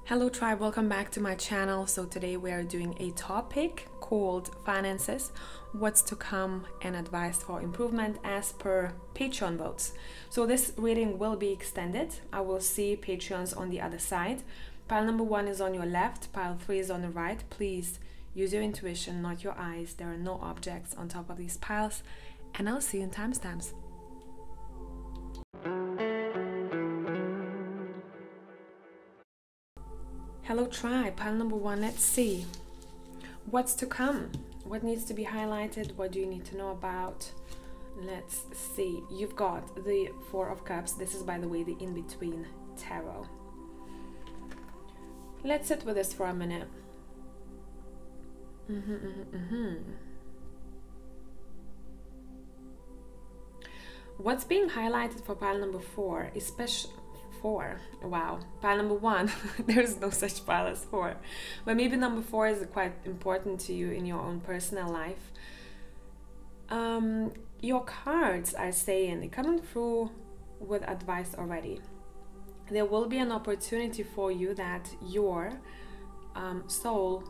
Hello tribe, welcome back to my channel. So today we are doing a topic called finances, what's to come, and advice for improvement as per Patreon votes. So this reading will be extended. I will see Patreons on the other side. Pile number 1 is on your left, pile 3 is on the right. Please use your intuition, not your eyes. There are no objects on top of these piles, and I'll see you in timestamps. Hello tribe, pile number 1, let's see. What's to come? What needs to be highlighted? What do you need to know about? Let's see. You've got the 4 of Cups. This is, by the way, the in-between tarot. Let's sit with this for a minute. What's being highlighted for pile number 4, especially 4, wow, pile number 1, there's no such pile as 4, but maybe number 4 is quite important to you in your own personal life. Your cards are saying, they're coming through with advice already. There will be an opportunity for you that your soul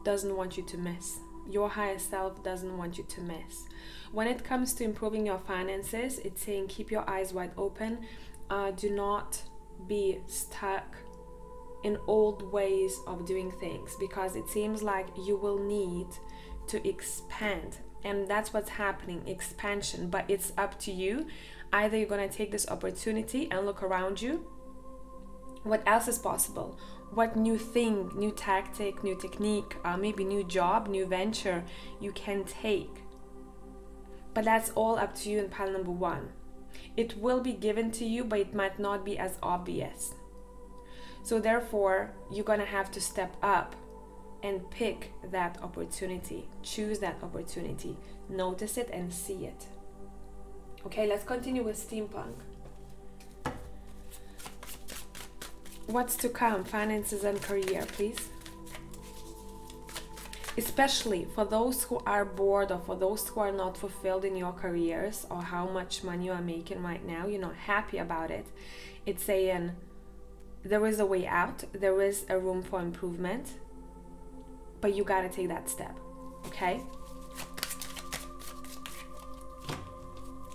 doesn't want you to miss. Your higher self doesn't want you to miss. When it comes to improving your finances, it's saying keep your eyes wide open. Do not be stuck in old ways of doing things, because it seems like you will need to expand, and that's what's happening, expansion. But it's up to you. Either you're going to take this opportunity and look around you, what else is possible, what new thing, new tactic, new technique, maybe new job, new venture you can take. But that's all up to you in pile number 1. It will be given to you, but it might not be as obvious. So therefore, you're gonna have to step up and pick that opportunity. Choose that opportunity. Notice it and see it. Okay, let's continue with steampunk. What's to come? Finances and career, please. Especially for those who are bored, or for those who are not fulfilled in your careers, or how much money you are making right now, you're not happy about it. It's saying there is a way out, there is a room for improvement, but you gotta take that step, okay?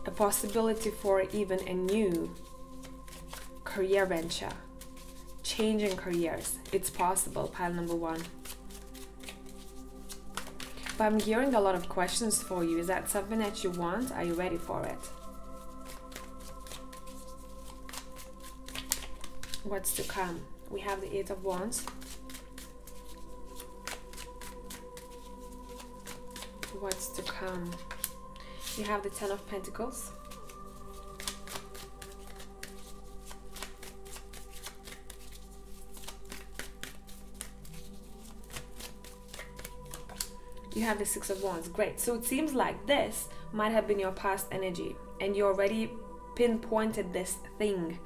A possibility for even a new career venture, changing careers, it's possible, pile number 1. But I'm hearing a lot of questions for you. Is that something that you want? Are you ready for it? What's to come? We have the 8 of Wands. What's to come? You have the 10 of Pentacles. You have the 6 of Wands. Great. So it seems like this might have been your past energy, and you already pinpointed this thing,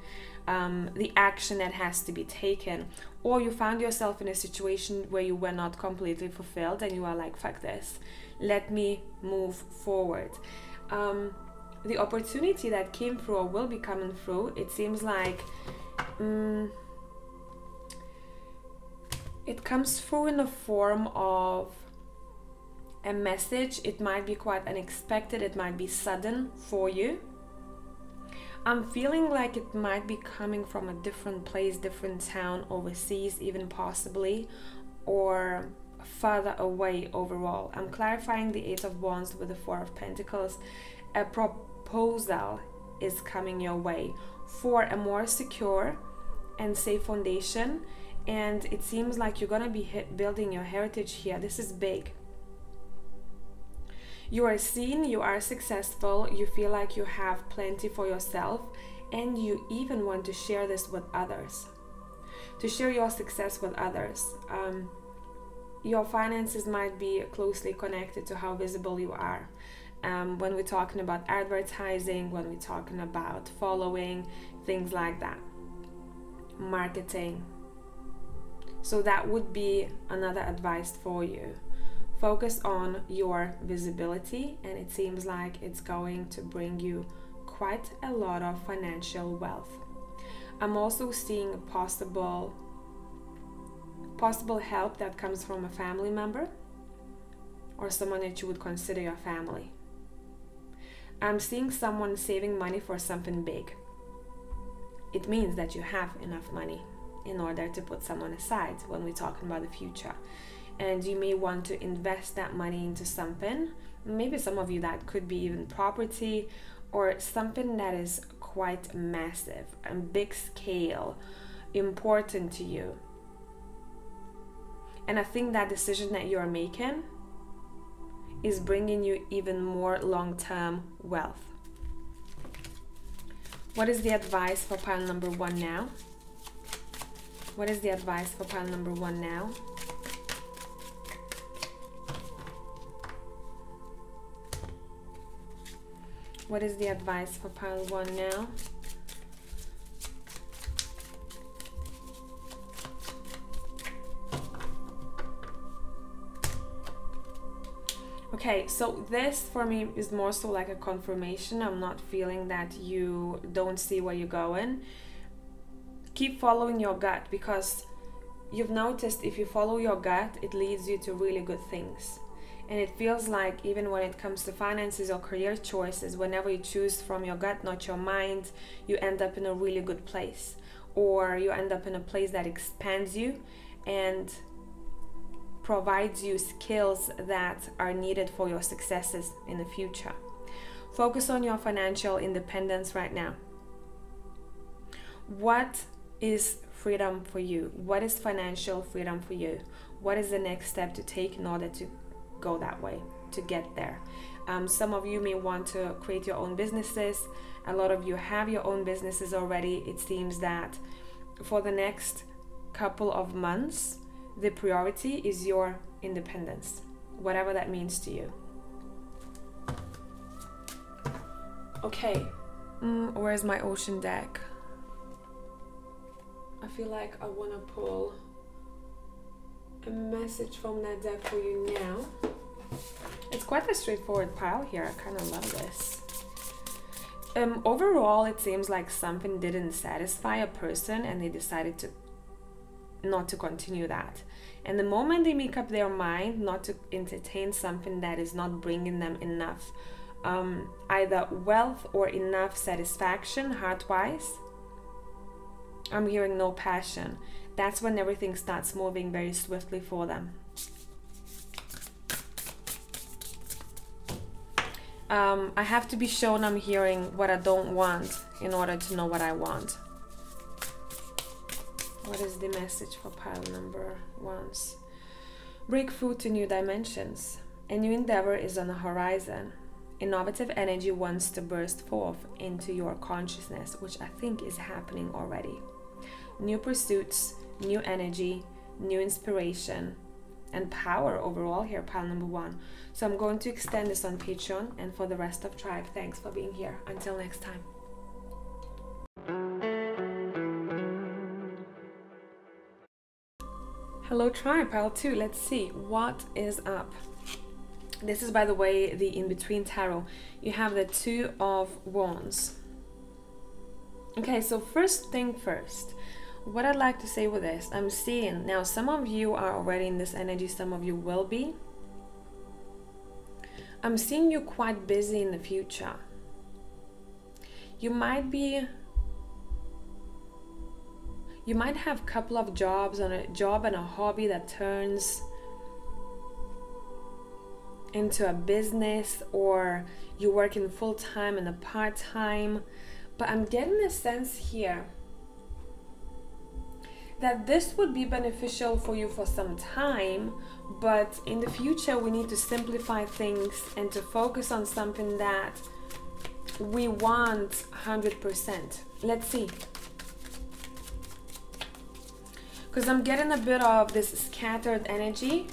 the action that has to be taken, or you found yourself in a situation where you were not completely fulfilled and you are like, fuck this, let me move forward. The opportunity that came through or will be coming through, it seems like it comes through in the form of a message. It might be quite unexpected, it might be sudden for you. I'm feeling like it might be coming from a different place, different town, overseas even possibly, or further away overall. I'm clarifying the 8 of Wands with the 4 of Pentacles. A proposal is coming your way for a more secure and safe foundation, and it seems like you're gonna be building your heritage here. This is big. You are seen, you are successful, you feel like you have plenty for yourself, and you even want to share this with others. To share your success with others. Your finances might be closely connected to how visible you are. When we're talking about advertising, when we're talking about following, things like that. Marketing. So that would be another advice for you. Focus on your visibility, and it seems like it's going to bring you quite a lot of financial wealth. I'm also seeing a possible possible help that comes from a family member or someone that you would consider your family. I'm seeing someone saving money for something big. It means that you have enough money in order to put someone aside when we're talking about the future. And you may want to invest that money into something. Maybe some of you, that could be even property or something that is quite massive and big scale, important to you. And I think that decision that you're making is bringing you even more long-term wealth. What is the advice for pile number 1 now? What is the advice for pile number 1 now? What is the advice for pile 1 now? Okay, so this for me is more so like a confirmation. I'm not feeling that you don't see where you're going. Keep following your gut, because you've noticed if you follow your gut, it leads you to really good things. And it feels like even when it comes to finances or career choices, whenever you choose from your gut, not your mind, you end up in a really good place. Or you end up in a place that expands you and provides you skills that are needed for your successes in the future. Focus on your financial independence right now. What is freedom for you? What is financial freedom for you? What is the next step to take in order to go that way, to get there? Some of you may want to create your own businesses. A lot of you have your own businesses already. It seems that for the next couple of months, the priority is your independence, whatever that means to you. Okay, where's my ocean deck? I feel like I want to pull a message from that deck for you now. It's quite a straightforward pile here. I kind of love this. Overall, it seems like something didn't satisfy a person and they decided to not to continue that. And the moment they make up their mind not to entertain something that is not bringing them enough either wealth or enough satisfaction heart-wise, I'm hearing no passion. That's when everything starts moving very swiftly for them. I have to be shown I'm hearing what I don't want in order to know what I want. What is the message for pile number 1s? Breakthrough to new dimensions. A new endeavor is on the horizon. Innovative energy wants to burst forth into your consciousness, which I think is happening already. New pursuits, new energy, new inspiration, and power overall here, pile number 1. So I'm going to extend this on Patreon, and for the rest of Tribe, thanks for being here. Until next time. Hello Tribe, pile 2. Let's see what is up. This is, by the way, the in-between tarot. You have the 2 of Wands. Okay, so first thing first, what I'd like to say with this, I'm seeing now some of you are already in this energy, some of you will be. I'm seeing you quite busy in the future. You might have a couple of jobs, and a job and a hobby that turns into a business, or you're working full-time and a part-time. But I'm getting a sense here that this would be beneficial for you for some time, but in the future we need to simplify things and to focus on something that we want 100%. Let's see. Because I'm getting a bit of this scattered energy,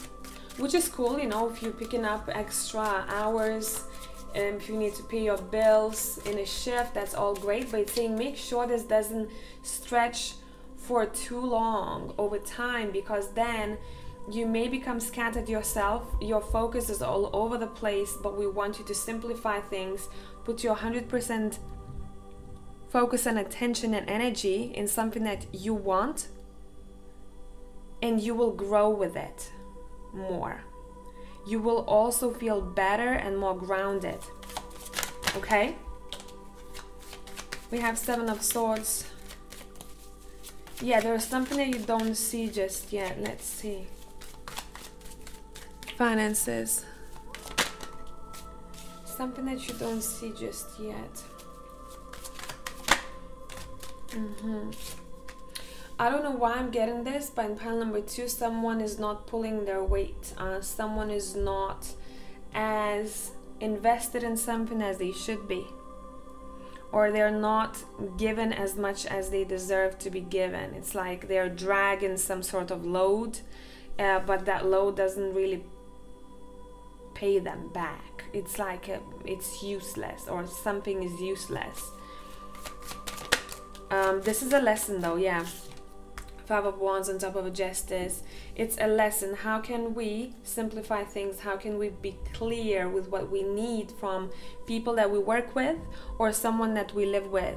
which is cool, you know, if you're picking up extra hours, if you need to pay your bills in a shift, that's all great. But it's saying make sure this doesn't stretch for too long over time, because then you may become scattered yourself. Your focus is all over the place, but we want you to simplify things, put your 100% focus and attention and energy in something that you want and you will grow with it more. You will also feel better and more grounded. Okay? We have Seven of Swords. Yeah, there's something that you don't see just yet. Let's see. Finances. Something that you don't see just yet. I don't know why I'm getting this, but in pile number 2, someone is not pulling their weight. Someone is not as invested in something as they should be. Or they're not given as much as they deserve to be given. It's like they're dragging some sort of load, but that load doesn't really pay them back. It's like it's useless, or something is useless. This is a lesson though, yeah. Five of Wands on top of a Justice. It's a lesson. How can we simplify things? How can we be clear with what we need from people that we work with or someone that we live with?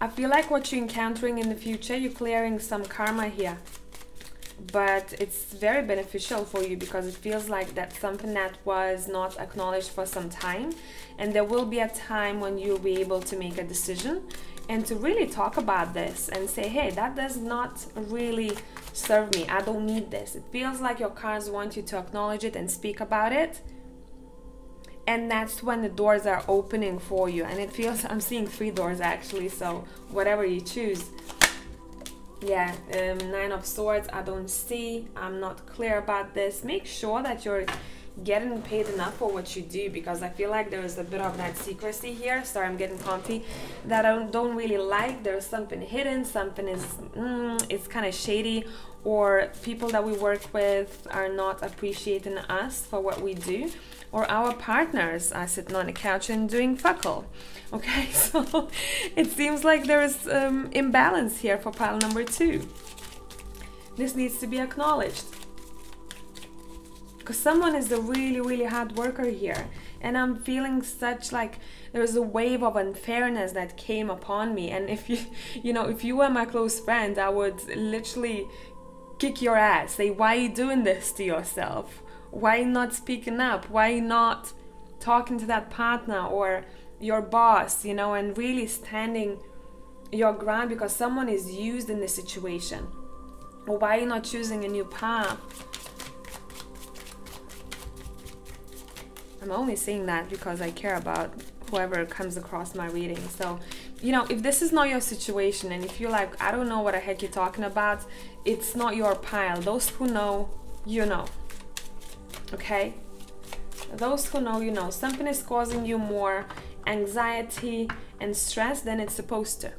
I feel like what you're encountering in the future, you're clearing some karma here. But it's very beneficial for you because it feels like that's something that was not acknowledged for some time, and there will be a time when you'll be able to make a decision and to really talk about this and say, hey, that does not really serve me. I don't need this. It feels like your cards want you to acknowledge it and speak about it, and that's when the doors are opening for you. And it feels, I'm seeing 3 doors actually, so whatever you choose. Yeah, Nine of Swords, I don't see. I'm not clear about this. Make sure that you're getting paid enough for what you do, because I feel like there is a bit of that secrecy here. Sorry, I'm getting comfy. That I don't really like. There's something hidden. Something is, it's kind of shady, or people that we work with are not appreciating us for what we do, or our partners are sitting on the couch and doing fuck all. Okay, so it seems like there is imbalance here for pile number 2. This needs to be acknowledged, because someone is a really, really hard worker here, and I'm feeling such like there's a wave of unfairness that came upon me. And if if you were my close friend, I would literally kick your ass, say, why are you doing this to yourself? Why not speaking up? Why not talking to that partner or your boss, and really standing your ground, because someone is used in this situation? Or why are you not choosing a new path? I'm only saying that because I care about whoever comes across my reading. So, if this is not your situation, and if you're like, I don't know what the heck you're talking about, it's not your pile. Those who know, you know. Okay? Those who know, you know. Something is causing you more anxiety and stress than it's supposed to.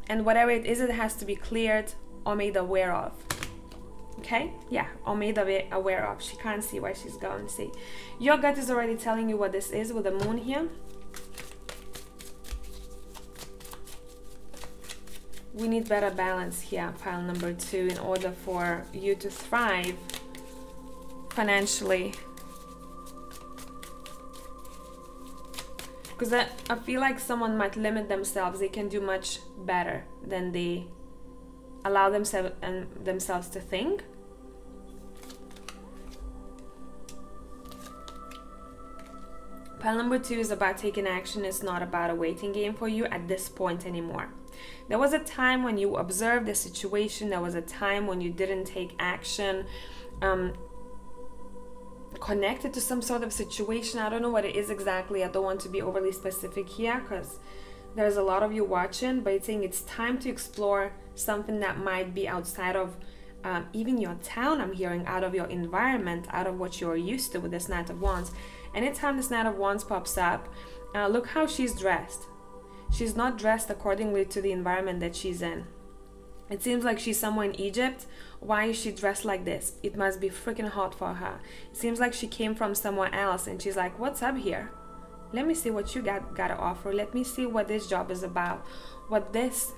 And whatever it is, it has to be cleared or made aware of. Okay? Yeah, or made aware of. She can't see where she's going. See, your gut is already telling you what this is with the moon here. We need better balance here, pile number 2, in order for you to thrive financially. Because I feel like someone might limit themselves. They can do much better than they allow themselves to think. Pile number 2 is about taking action. It's not about a waiting game for you at this point anymore. There was a time when you observed the situation. There was a time when you didn't take action, connected to some sort of situation. I don't know what it is exactly. I don't want to be overly specific here because there's a lot of you watching, but it's saying it's time to explore something that might be outside of even your town. I'm hearing out of your environment, out of what you're used to with this Knight of Wands. Anytime this Knight of Wands pops up, look how she's dressed. She's not dressed accordingly to the environment that she's in. It seems like she's somewhere in Egypt. Why is she dressed like this? It must be freaking hot for her. It seems like she came from somewhere else and she's like, what's up here? Let me see what you got to offer. Let me see what this job is about. What this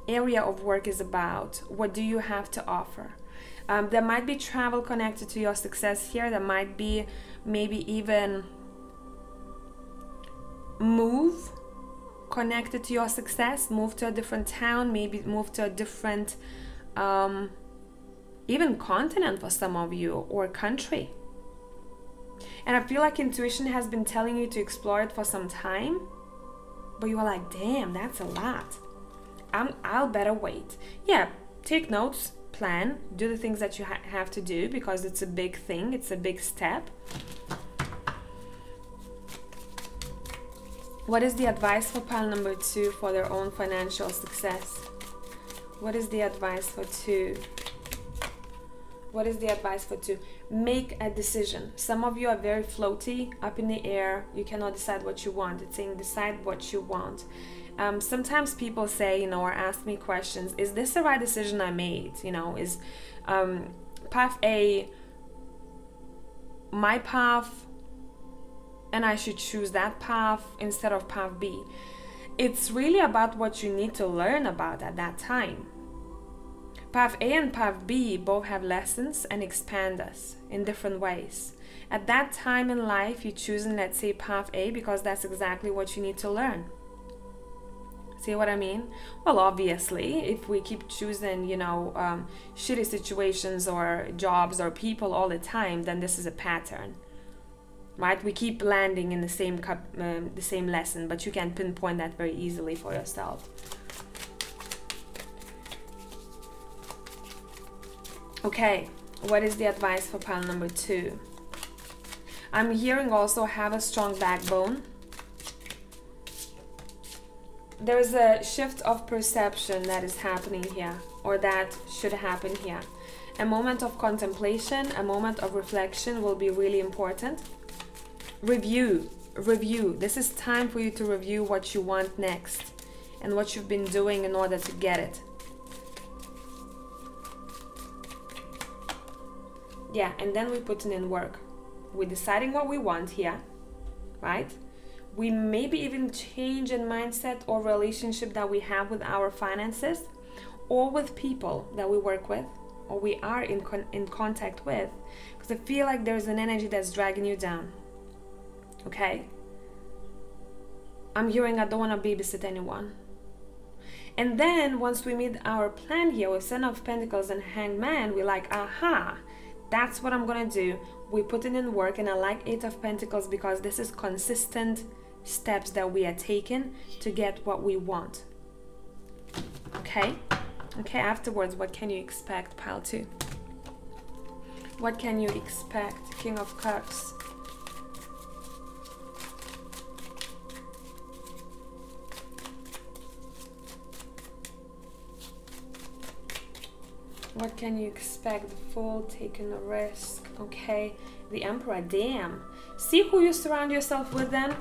area of work is about. What do you have to offer? There might be travel connected to your success here. There might be maybe even move connected to your success, move to a different town, maybe move to a different even continent for some of you, or country. And I feel like intuition has been telling you to explore it for some time, but you are like, damn, that's a lot. I'll better wait. Yeah, take notes, plan, do the things that you have to do, because it's a big thing, it's a big step. What is the advice for pile number 2 for their own financial success? What is the advice for 2? What is the advice for 2? Make a decision. Some of you are very floaty, up in the air. You cannot decide what you want. It's saying decide what you want. Sometimes people say, you know, or ask me questions, is this the right decision I made? You know, is path A my path and I should choose that path instead of path B? It's really about what you need to learn about at that time. Path A and Path B both have lessons and expand us in different ways. At that time in life, you're choosing, let's say, Path A because that's exactly what you need to learn. See what I mean? Well, obviously, if we keep choosing, you know, shitty situations or jobs or people all the time, then this is a pattern, right? We keep landing in the same lesson, but you can pinpoint that very easily for yourself. Okay, what is the advice for pile number 2? I'm hearing also have a strong backbone. There's a shift of perception that is happening here, or that should happen here. A moment of contemplation, a moment of reflection will be really important. Review. This is time for you to review what you want next and what you've been doing in order to get it. Yeah, and then we're putting in work. We're deciding what we want here, right? We maybe even change in mindset or relationship that we have with our finances, or with people that we work with or we are in contact with, because I feel like there's an energy that's dragging you down. Okay? I'm hearing I don't want to babysit anyone. And then once we meet our plan here with Seven of Pentacles and Hanged Man, we're like, aha, that's what I'm gonna do. We put it in work. And I like Eight of Pentacles because this is consistent steps that we are taking to get what we want. Okay? Okay, afterwards, what can you expect, pile 2? What can you expect, King of Cups? What can you expect? The Fool, taking a risk. Okay, the Emperor, damn. See who you surround yourself with then?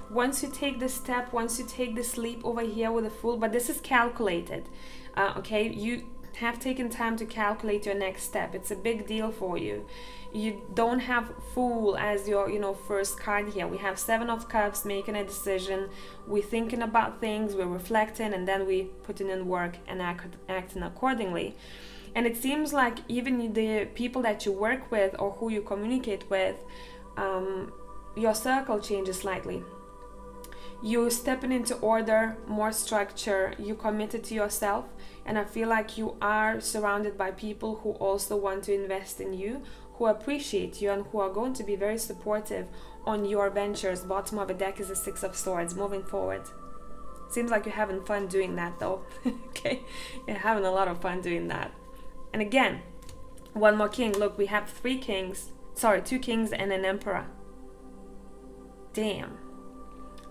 Once you take this step, once you take this leap over here with the Fool, but this is calculated. Okay, you have taken time to calculate your next step. It's a big deal for you. You don't have Fool as your, you know, first card here. We have Seven of Cups, making a decision. We're thinking about things, we're reflecting, and then we putting in work and acting accordingly. And it seems like even the people that you work with or who you communicate with, your circle changes slightly. You're stepping into order, more structure, you committed to yourself, and I feel like you are surrounded by people who also want to invest in you, who appreciate you, and who are going to be very supportive on your ventures. Bottom of the deck is the Six of Swords, moving forward. Seems like you're having fun doing that though. Okay, you're having a lot of fun doing that. And again, one more king. Look, we have two kings and an emperor. Damn.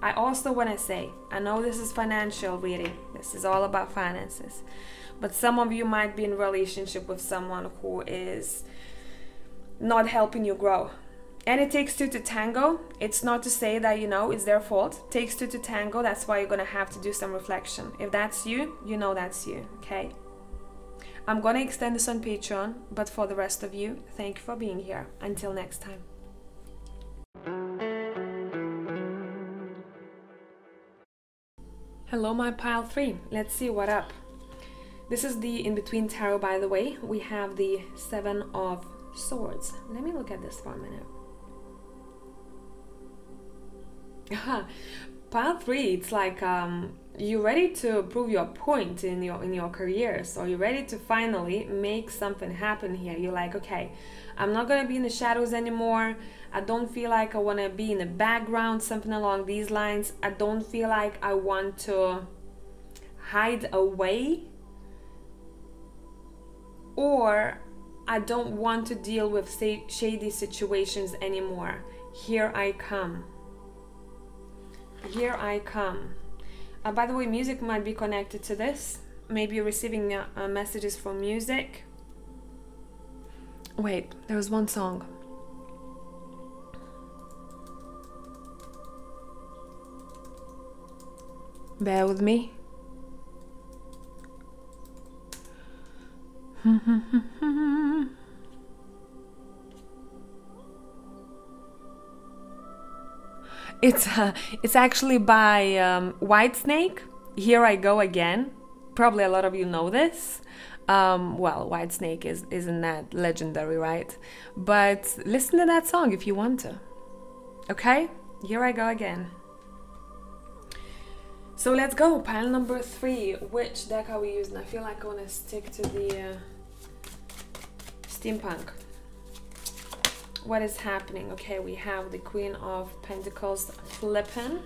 I also want to say, I know this is financial reading. This is all about finances. But some of you might be in a relationship with someone who is not helping you grow. And it takes two to tango. It's not to say that, you know, it's their fault. It takes two to tango. That's why you're going to have to do some reflection. If that's you, you know that's you. Okay? I'm going to extend this on Patreon, but for the rest of you, thank you for being here. Until next time. Hello, my pile 3. Let's see what up. This is the in-between tarot, by the way. We have the Seven of Swords. Let me look at this for a minute. Pile 3, it's like you're ready to prove your point in your career. So you're ready to finally make something happen here. You're like, okay, I'm not gonna be in the shadows anymore. I don't feel like I want to be in the background, something along these lines. I don't feel like I want to hide away, or I don't want to deal with shady situations anymore. Here I come. Here I come. By the way, music might be connected to this. Maybe you're receiving messages from music. Wait, there was one song. Bear with me. It's actually by Whitesnake. Here I Go Again. Probably a lot of you know this. Well, Whitesnake isn't that legendary, right? But listen to that song if you want to. Okay? Here I go again. So let's go. Pile number 3. Which deck are we using? I feel like I want to stick to the steampunk. What is happening? Okay, we have the Queen of Pentacles flipping.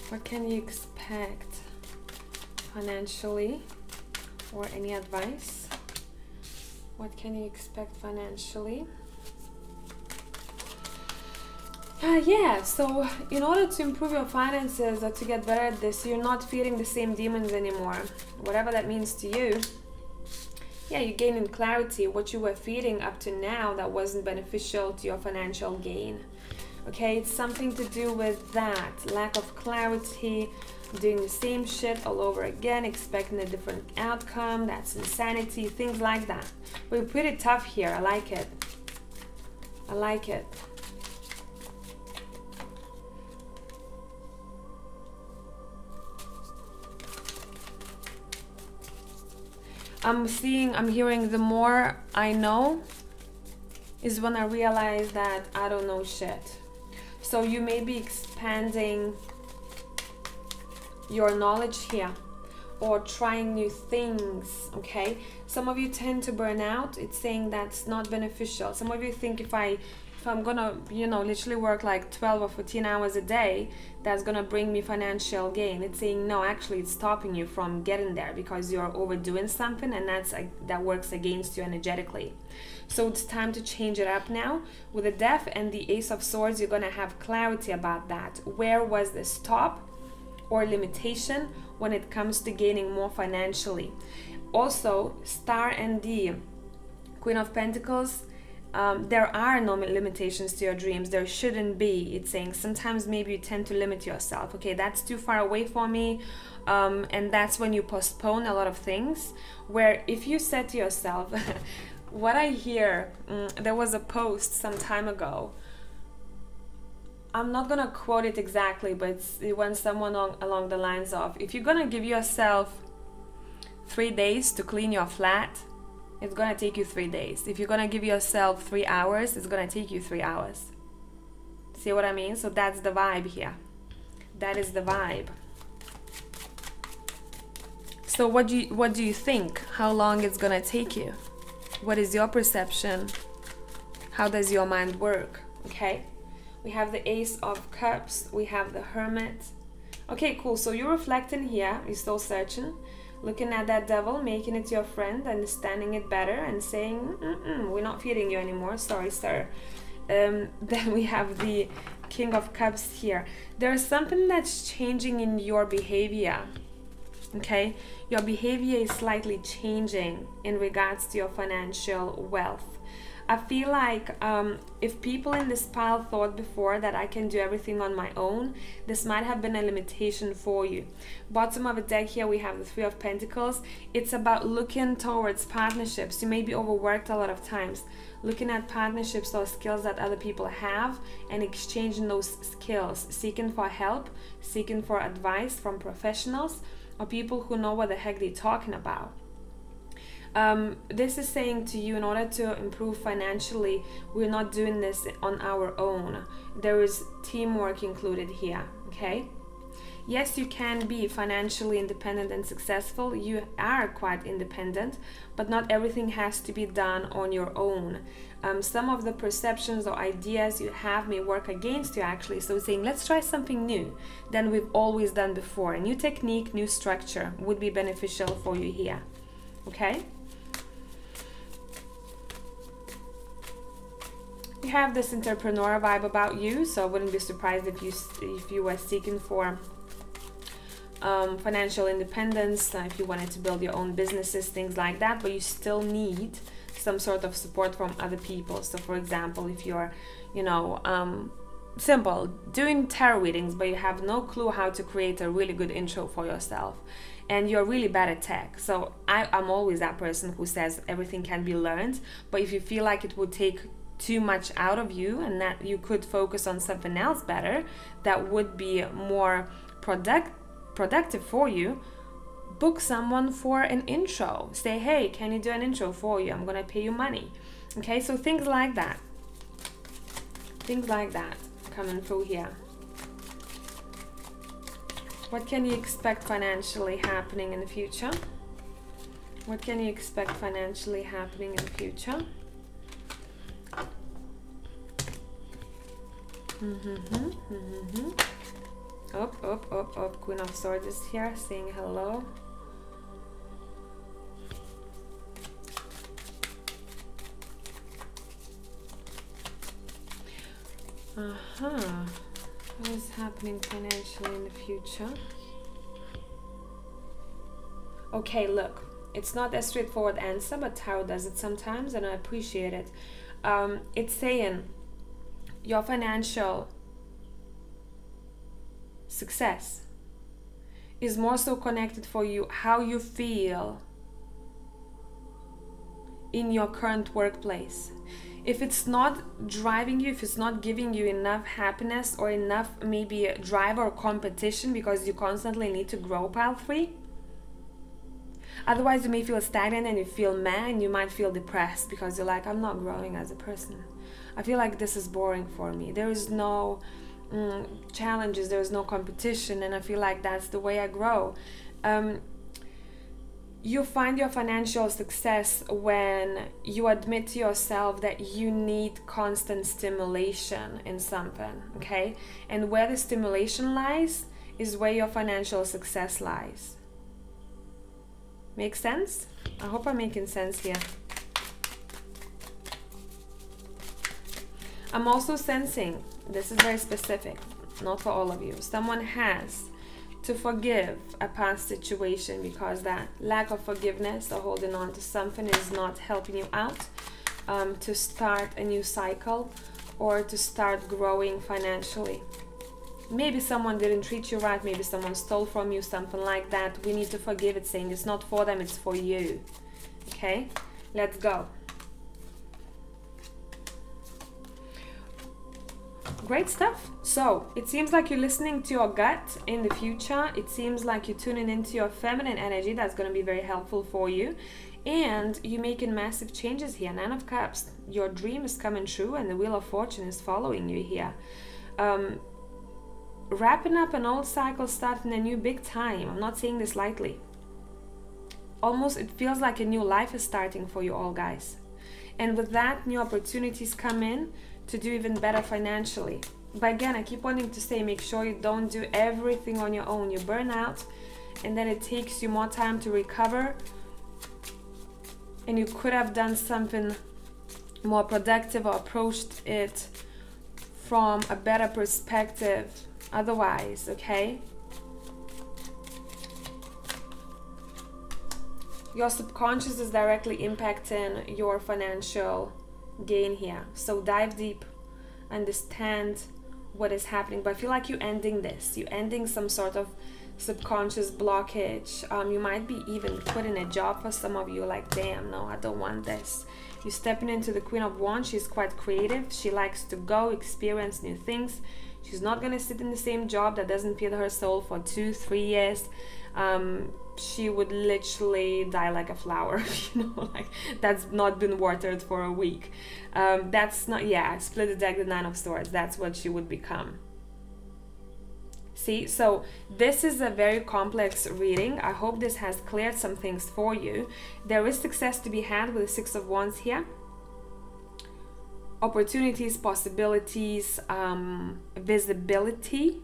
What can you expect financially, or any advice? What can you expect financially? Yeah, so in order to improve your finances or to get better at this, you're not feeding the same demons anymore. Whatever that means to you. Yeah, you're gaining clarity. What you were feeding up to now that wasn't beneficial to your financial gain. Okay, it's something to do with that. Lack of clarity, doing the same shit all over again, expecting a different outcome. That's insanity, things like that. We're pretty tough here. I like it. I like it. I'm hearing the more I know is when I realize that I don't know shit. So you may be expanding your knowledge here or trying new things, okay? Some of you tend to burn out. It's saying that's not beneficial. Some of you think if I'm gonna, you know, literally work like 12 or 14 hours a day, that's gonna bring me financial gain. It's saying no, actually it's stopping you from getting there because you're overdoing something, and that works against you energetically. So it's time to change it up now. With the Death and the Ace of Swords, you're gonna have clarity about that. Where was the stop or limitation when it comes to gaining more financially? Also, Star and the Queen of Pentacles, there are no limitations to your dreams. There shouldn't be. It's saying sometimes maybe you tend to limit yourself. Okay, that's too far away for me. And that's when you postpone a lot of things. Where if you said to yourself, what I hear, there was a post some time ago. I'm not gonna quote it exactly, but it went someone along the lines of, if you're gonna give yourself 3 days to clean your flat, it's gonna take you 3 days. If you're gonna give yourself 3 hours, it's gonna take you 3 hours. See what I mean? So that's the vibe here. That is the vibe. So what do you think? How long it's gonna take you? What is your perception? How does your mind work? Okay. We have the Ace of Cups. We have the Hermit. Okay, cool. So you're reflecting here. You're still searching. Looking at that devil, making it your friend, understanding it better, and saying, we're not feeding you anymore. Sorry, sir. Then we have the King of Cups here. There's something that's changing in your behavior. Okay? Your behavior is slightly changing in regards to your financial wealth. I feel like if people in this pile thought before that I can do everything on my own, this might have been a limitation for you. Bottom of the deck here, we have the Three of Pentacles. It's about looking towards partnerships. You may be overworked a lot of times. Looking at partnerships or skills that other people have and exchanging those skills. Seeking for help, seeking for advice from professionals or people who know what the heck they're talking about. This is saying to you, in order to improve financially, we're not doing this on our own. There is teamwork included here, okay? Yes, you can be financially independent and successful. You are quite independent, but not everything has to be done on your own. Some of the perceptions or ideas you have may work against you, actually. So saying, let's try something new than we've always done before. A new technique, new structure would be beneficial for you here, okay? You have this entrepreneur vibe about you, so I wouldn't be surprised if you were seeking for financial independence, if you wanted to build your own businesses, things like that, but you still need some sort of support from other people. So for example, if you're, you know, simple, doing tarot readings, but you have no clue how to create a really good intro for yourself, and you're really bad at tech. So I'm always that person who says everything can be learned, but if you feel like it would take too much out of you and that you could focus on something else better that would be more productive for you, book someone for an intro. Say, hey, can you do an intro for you? I'm gonna pay you money. Okay, so things like that coming through here. What can you expect financially happening in the future? What can you expect financially happening in the future? Up. Queen of Swords is here saying hello. What is happening financially in the future? Okay, look, it's not a straightforward answer, but tarot does it sometimes, and I appreciate it. It's saying your financial success is more so connected for you how you feel in your current workplace. If it's not driving you, if it's not giving you enough happiness or enough maybe drive or competition because you constantly need to grow, pile 3, otherwise you may feel stagnant and you feel mad and you might feel depressed because you're like, I'm not growing as a person. I feel like this is boring for me. There is no challenges, there is no competition, and I feel like that's the way I grow. You find your financial success when you admit to yourself that you need constant stimulation in something, okay? And where the stimulation lies is where your financial success lies. Make sense? I hope I'm making sense here. I'm also sensing, this is very specific, not for all of you, someone has to forgive a past situation because that lack of forgiveness or holding on to something is not helping you out to start a new cycle or to start growing financially. Maybe someone didn't treat you right, maybe someone stole from you, something like that. We need to forgive it, saying it's not for them, it's for you. Okay, let's go. Great stuff. So it seems like you're listening to your gut in the future. It seems like you're tuning into your feminine energy. That's going to be very helpful for you. And you're making massive changes here. 9 of Cups. Your dream is coming true and the Wheel of Fortune is following you here. Wrapping up an old cycle, starting a new, big time. I'm not saying this lightly. Almost it feels like a new life is starting for you all, guys. And with that, new opportunities come in to do even better financially. But again, I keep wanting to say, make sure you don't do everything on your own. You burn out and then it takes you more time to recover, and you could have done something more productive or approached it from a better perspective otherwise, okay? Your subconscious is directly impacting your financial gain here. So dive deep, understand what is happening. But I feel like you're ending this. You're ending some sort of subconscious blockage. You might be even quitting a job for some of you. Like, damn, no, I don't want this. You're stepping into the Queen of Wands. She's quite creative. She likes to go experience new things. She's not going to sit in the same job that doesn't feed her soul for 2-3 years. she would literally die like a flower, you know, like that's not been watered for a week. That's not, yeah, split the deck, the Nine of Swords, that's what she would become. See, so this is a very complex reading. I hope this has cleared some things for you. There is success to be had with the Six of Wands here. Opportunities, possibilities, visibility,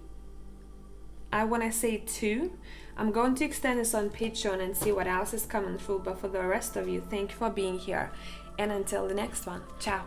I want to say too. I'm going to extend this on Patreon and see what else is coming through, but for the rest of you, thank you for being here, and until the next one, ciao.